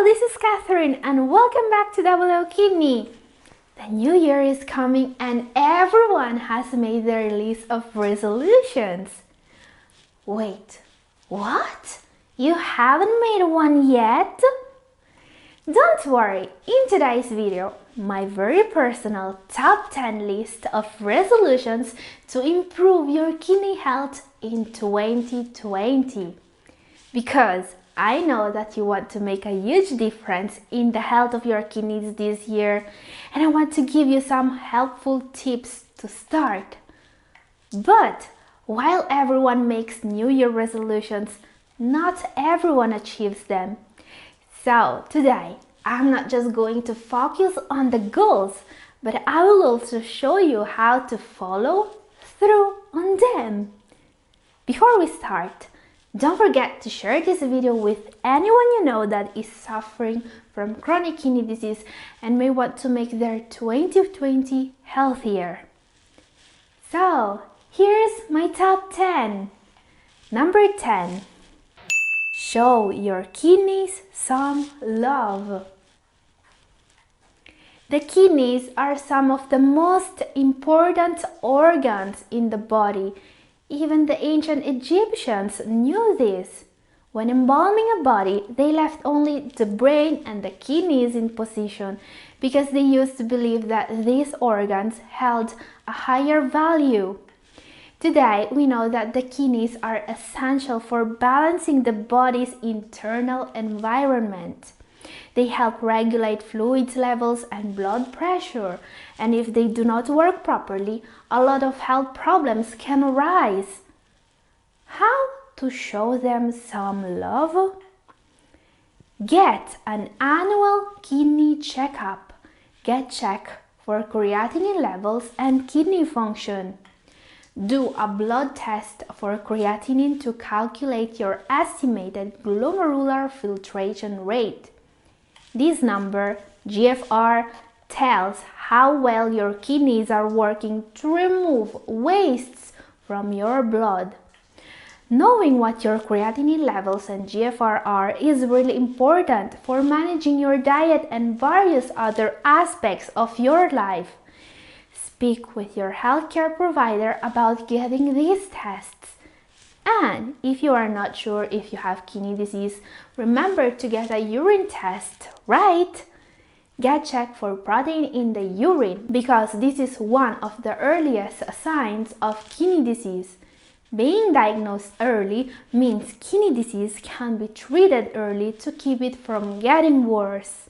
Hello, this is Catherine and welcome back to Double O Kidney. The new year is coming and everyone has made their list of resolutions. Wait, what? You haven't made one yet? Don't worry, in today's video, my very personal top 10 list of resolutions to improve your kidney health in 2020. Because I know that you want to make a huge difference in the health of your kidneys this year, and I want to give you some helpful tips to start. But while everyone makes New Year resolutions, not everyone achieves them. So today, I'm not just going to focus on the goals, but I will also show you how to follow through on them. Before we start, don't forget to share this video with anyone you know that is suffering from chronic kidney disease and may want to make their 2020 healthier. So, here's my top 10. Number 10. Show your kidneys some love. The kidneys are some of the most important organs in the body. Even the ancient Egyptians knew this. When embalming a body, they left only the brain and the kidneys in position because they used to believe that these organs held a higher value. Today, we know that the kidneys are essential for balancing the body's internal environment. They help regulate fluid levels and blood pressure, and if they do not work properly, a lot of health problems can arise. How to show them some love? Get an annual kidney checkup. Get checked for creatinine levels and kidney function. Do a blood test for creatinine to calculate your estimated glomerular filtration rate. This number, GFR, tells how well your kidneys are working to remove wastes from your blood. Knowing what your creatinine levels and GFR are is really important for managing your diet and various other aspects of your life. Speak with your healthcare provider about getting these tests. And if you are not sure if you have kidney disease, remember to get a urine test, right? Get checked for protein in the urine because this is one of the earliest signs of kidney disease. Being diagnosed early means kidney disease can be treated early to keep it from getting worse.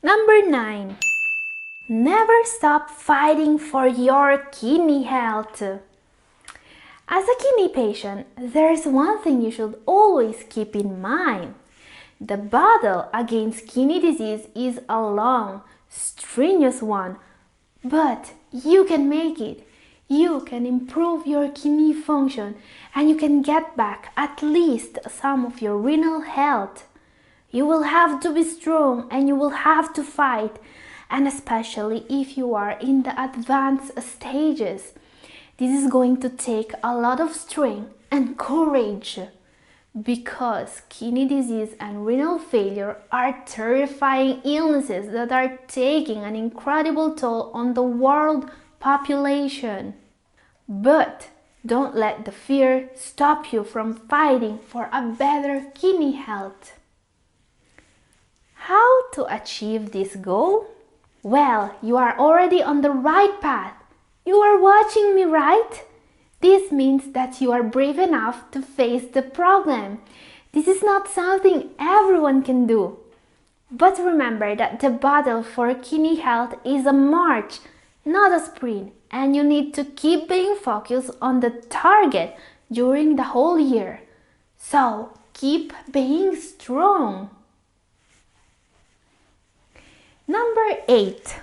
Number 9. Never stop fighting for your kidney health. As a kidney patient, there's one thing you should always keep in mind. The battle against kidney disease is a long, strenuous one, but you can make it. You can improve your kidney function and you can get back at least some of your renal health. You will have to be strong and you will have to fight, and especially if you are in the advanced stages. This is going to take a lot of strength and courage because kidney disease and renal failure are terrifying illnesses that are taking an incredible toll on the world population. But don't let the fear stop you from fighting for a better kidney health. How to achieve this goal? Well, you are already on the right path. You are watching me, right? This means that you are brave enough to face the problem. This is not something everyone can do. But remember that the battle for kidney health is a march, not a sprint, and you need to keep being focused on the target during the whole year. So, keep being strong. Number 8.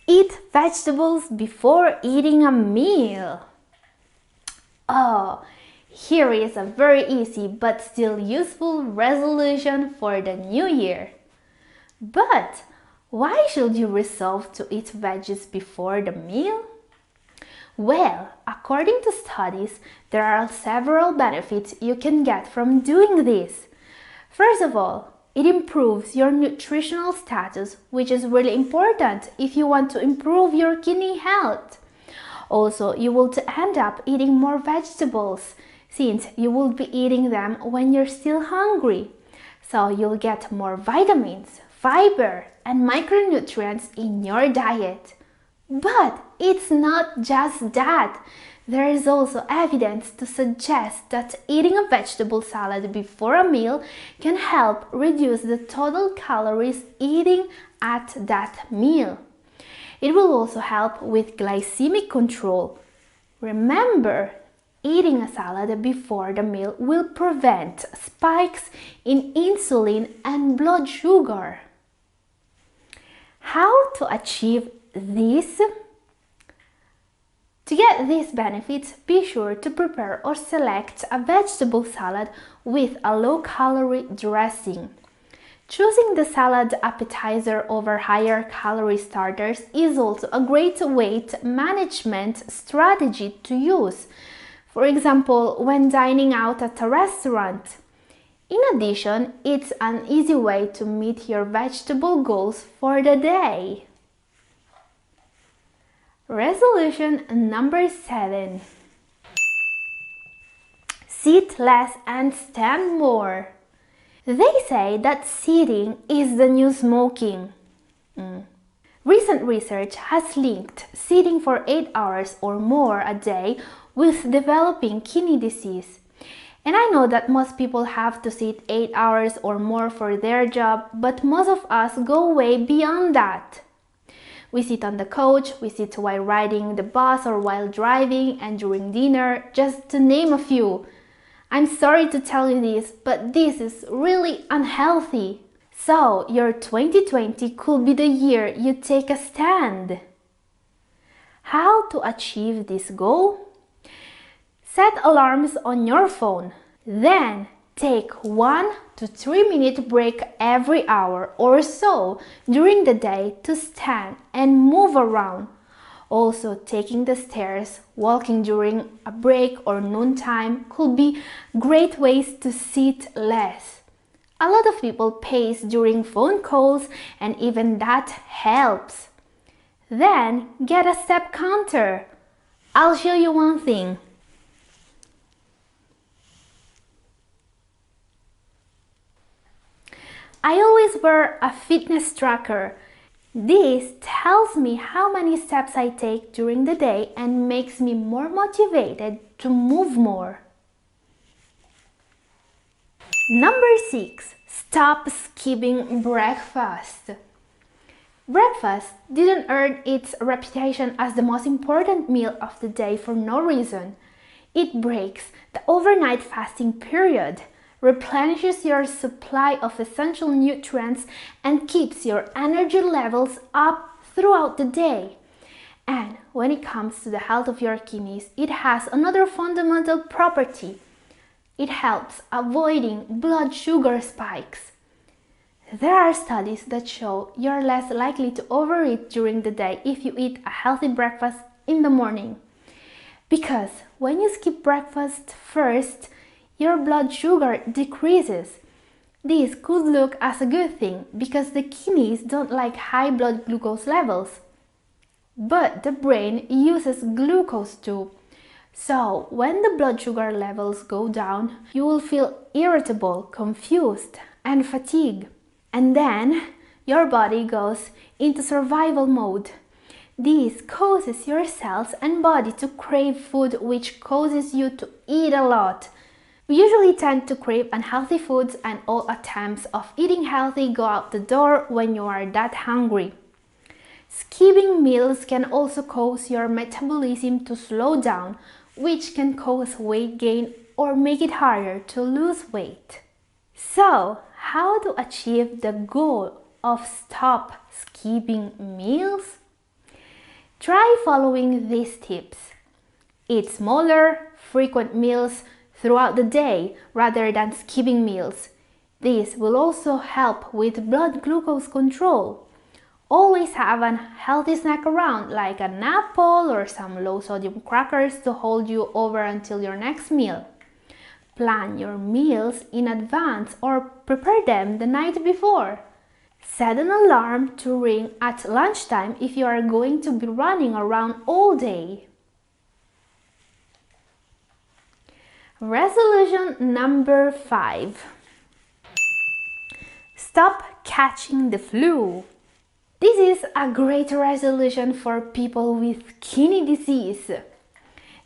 Eat vegetables before eating a meal. Oh, here is a very easy but still useful resolution for the new year. But why should you resolve to eat veggies before the meal? Well, according to studies, there are several benefits you can get from doing this. First of all, it improves your nutritional status, which is really important if you want to improve your kidney health. Also, you will end up eating more vegetables, since you will be eating them when you're still hungry. So you'll get more vitamins, fiber, and micronutrients in your diet. But it's not just that. There is also evidence to suggest that eating a vegetable salad before a meal can help reduce the total calories eaten at that meal. It will also help with glycemic control. Remember, eating a salad before the meal will prevent spikes in insulin and blood sugar. How to achieve this? To get these benefits, be sure to prepare or select a vegetable salad with a low-calorie dressing. Choosing the salad appetizer over higher calorie starters is also a great weight management strategy to use. For example, when dining out at a restaurant. In addition, it's an easy way to meet your vegetable goals for the day. Resolution number 7. Sit less and stand more. They say that sitting is the new smoking. Recent research has linked sitting for 8 hours or more a day with developing kidney disease. And I know that most people have to sit 8 hours or more for their job, but most of us go way beyond that. We sit on the couch, we sit while riding the bus or while driving and during dinner, just to name a few. I'm sorry to tell you this, but this is really unhealthy. So, your 2020 could be the year you take a stand. How to achieve this goal? Set alarms on your phone. Then, take 1 to 3 minute break every hour or so during the day to stand and move around. Also, taking the stairs, walking during a break or noontime could be great ways to sit less. A lot of people pace during phone calls and even that helps. Then, get a step counter. I'll show you one thing. I always wear a fitness tracker. This tells me how many steps I take during the day and makes me more motivated to move more. Number 6. Stop skipping breakfast. Breakfast didn't earn its reputation as the most important meal of the day for no reason. It breaks the overnight fasting period, replenishes your supply of essential nutrients, and keeps your energy levels up throughout the day. And when it comes to the health of your kidneys, it has another fundamental property. It helps avoiding blood sugar spikes. There are studies that show you're less likely to overeat during the day if you eat a healthy breakfast in the morning. Because when you skip breakfast first, your blood sugar decreases. This could look as a good thing because the kidneys don't like high blood glucose levels. But the brain uses glucose too. So when the blood sugar levels go down, you will feel irritable, confused, and fatigued. And then your body goes into survival mode. This causes your cells and body to crave food, which causes you to eat a lot. We usually tend to crave unhealthy foods, and all attempts of eating healthy go out the door when you are that hungry. Skipping meals can also cause your metabolism to slow down, which can cause weight gain or make it harder to lose weight. So, how to achieve the goal of stop skipping meals? Try following these tips. Eat smaller, frequent meals throughout the day rather than skipping meals. This will also help with blood glucose control. Always have a healthy snack around, like an apple or some low-sodium crackers to hold you over until your next meal. Plan your meals in advance or prepare them the night before. Set an alarm to ring at lunchtime if you are going to be running around all day. Resolution number 5. Stop catching the flu. This is a great resolution for people with kidney disease.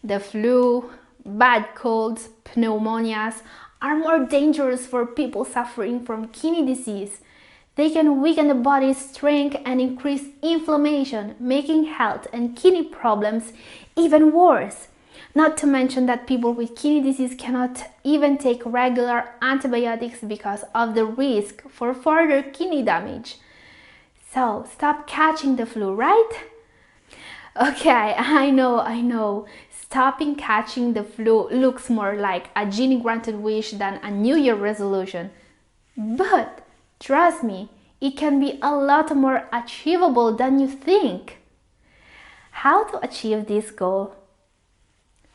The flu, bad colds, pneumonias are more dangerous for people suffering from kidney disease. They can weaken the body's strength and increase inflammation, making health and kidney problems even worse. Not to mention that people with kidney disease cannot even take regular antibiotics because of the risk for further kidney damage. So, stop catching the flu, right? Okay, I know. Stopping catching the flu looks more like a genie-granted wish than a New Year resolution. But trust me, it can be a lot more achievable than you think. How to achieve this goal?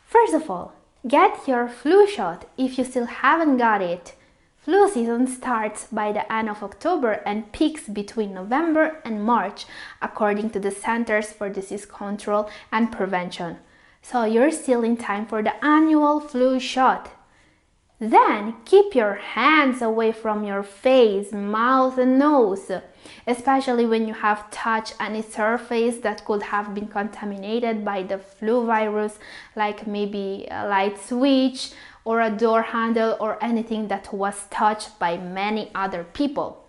First of all, get your flu shot if you still haven't got it. Flu season starts by the end of October and peaks between November and March, according to the Centers for Disease Control and Prevention. So you're still in time for the annual flu shot. Then keep your hands away from your face, mouth and nose, especially when you have touched any surface that could have been contaminated by the flu virus, like maybe a light switch or a door handle or anything that was touched by many other people.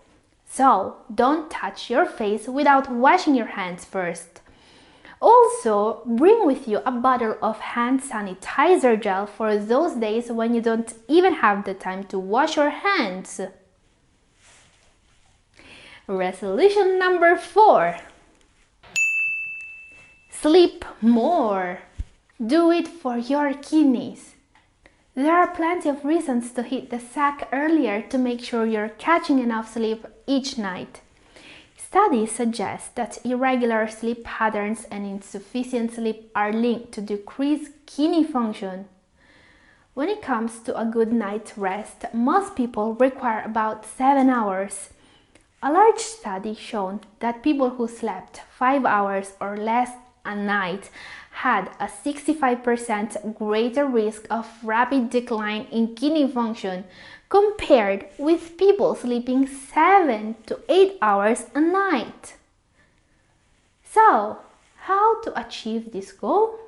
So don't touch your face without washing your hands first. Also, bring with you a bottle of hand sanitizer gel for those days when you don't even have the time to wash your hands. Resolution number 4. Sleep more. Do it for your kidneys. There are plenty of reasons to hit the sack earlier to make sure you're catching enough sleep each night. Studies suggest that irregular sleep patterns and insufficient sleep are linked to decreased kidney function. When it comes to a good night's rest, most people require about 7 hours. A large study showed that people who slept 5 hours or less a night had a 65% greater risk of rapid decline in kidney function compared with people sleeping 7 to 8 hours a night. So, how to achieve this goal?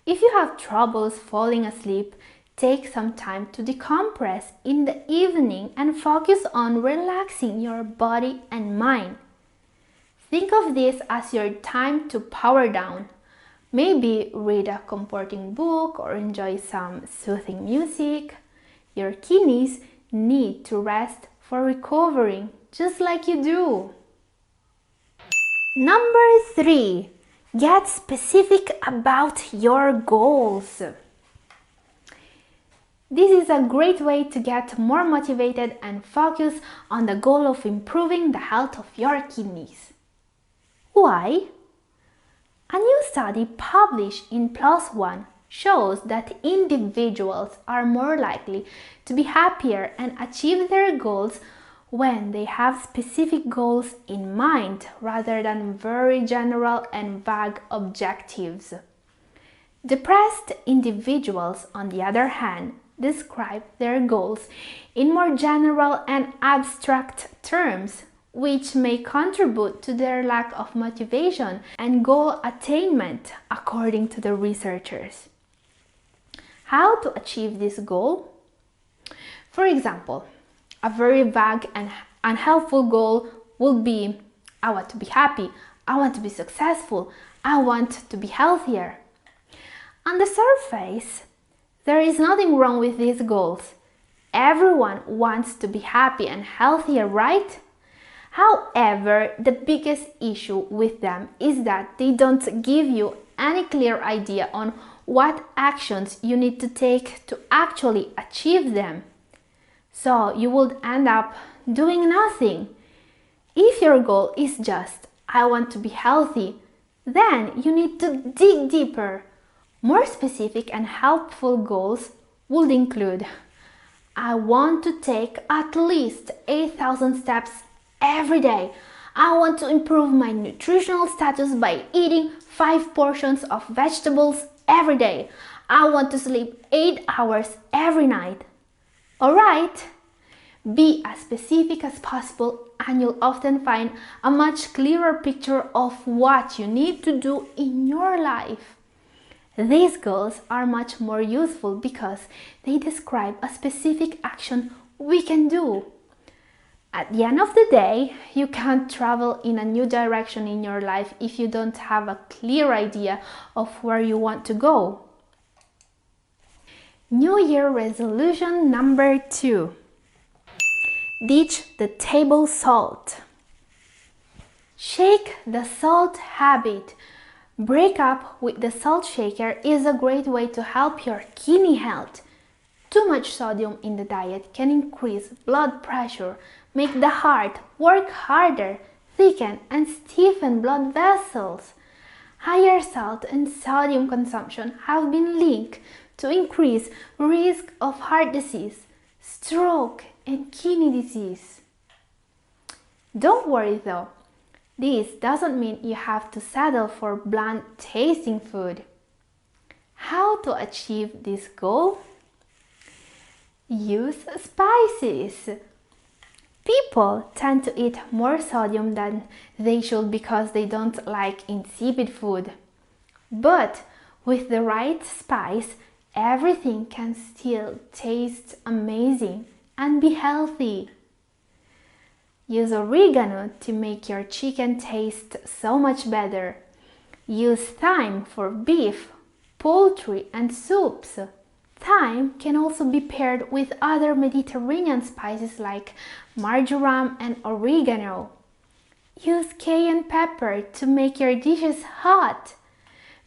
If you have troubles falling asleep, take some time to decompress in the evening and focus on relaxing your body and mind. Think of this as your time to power down. Maybe read a comforting book or enjoy some soothing music. Your kidneys need to rest for recovering, just like you do. Number 3. Get specific about your goals. This is a great way to get more motivated and focus on the goal of improving the health of your kidneys. Why? A new study published in PLOS ONE shows that individuals are more likely to be happier and achieve their goals when they have specific goals in mind rather than very general and vague objectives. Depressed individuals, on the other hand, describe their goals in more general and abstract terms, which may contribute to their lack of motivation and goal attainment, according to the researchers. How to achieve this goal? For example, a very vague and unhelpful goal would be, I want to be happy, I want to be successful, I want to be healthier. On the surface, there is nothing wrong with these goals. Everyone wants to be happy and healthier, right? However, the biggest issue with them is that they don't give you any clear idea on what actions you need to take to actually achieve them. So you would end up doing nothing. If your goal is just, I want to be healthy. Then you need to dig deeper. More specific and helpful goals would include: I want to take at least 8,000 steps every day. I want to improve my nutritional status by eating 5 portions of vegetables every day. I want to sleep 8 hours every night. Alright? Be as specific as possible and you'll often find a much clearer picture of what you need to do in your life. These goals are much more useful because they describe a specific action we can do. At the end of the day, you can't travel in a new direction in your life if you don't have a clear idea of where you want to go. New Year resolution number 2. Ditch the table salt. Shake the salt habit. Break up with the salt shaker is a great way to help your kidney health. Too much sodium in the diet can increase blood pressure, make the heart work harder, thicken and stiffen blood vessels. Higher salt and sodium consumption have been linked to increased risk of heart disease, stroke and kidney disease. Don't worry though. This doesn't mean you have to settle for bland tasting food. How to achieve this goal? Use spices. People tend to eat more sodium than they should because they don't like insipid food. But with the right spice, everything can still taste amazing and be healthy. Use oregano to make your chicken taste so much better. Use thyme for beef, poultry and soups. Thyme can also be paired with other Mediterranean spices like marjoram and oregano. Use cayenne pepper to make your dishes hot.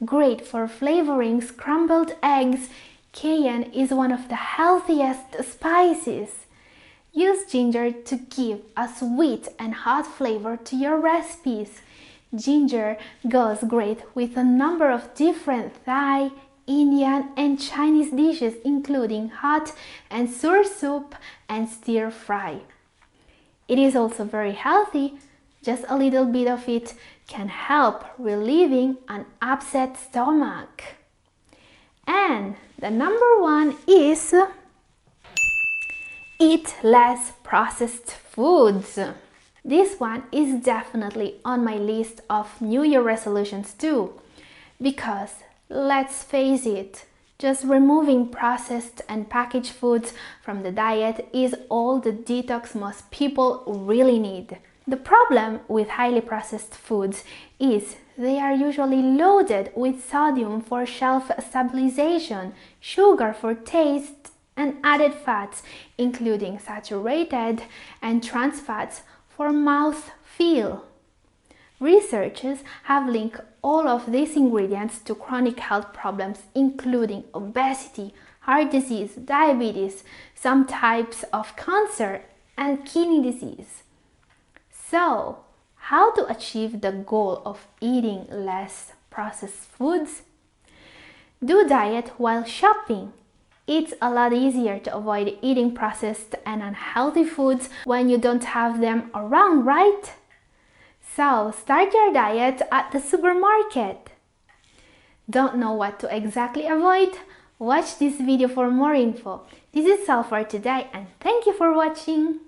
Great for flavoring scrambled eggs, cayenne is one of the healthiest spices. Use ginger to give a sweet and hot flavor to your recipes. Ginger goes great with a number of different Thai, Indian and Chinese dishes including hot and sour soup and stir fry. It is also very healthy. Just a little bit of it can help relieving an upset stomach. And the number 1 is eat less processed foods. This one is definitely on my list of New Year resolutions too, because let's face it, just removing processed and packaged foods from the diet is all the detox most people really need. The problem with highly processed foods is they are usually loaded with sodium for shelf stabilization, sugar for taste, and added fats, including saturated and trans fats for mouth feel. Researchers have linked all of these ingredients to chronic health problems, including obesity, heart disease, diabetes, some types of cancer, and kidney disease. So, how to achieve the goal of eating less processed foods? Do diet while shopping. It's a lot easier to avoid eating processed and unhealthy foods when you don't have them around, right? So, start your diet at the supermarket. Don't know what to exactly avoid? Watch this video for more info. This is all for today and thank you for watching.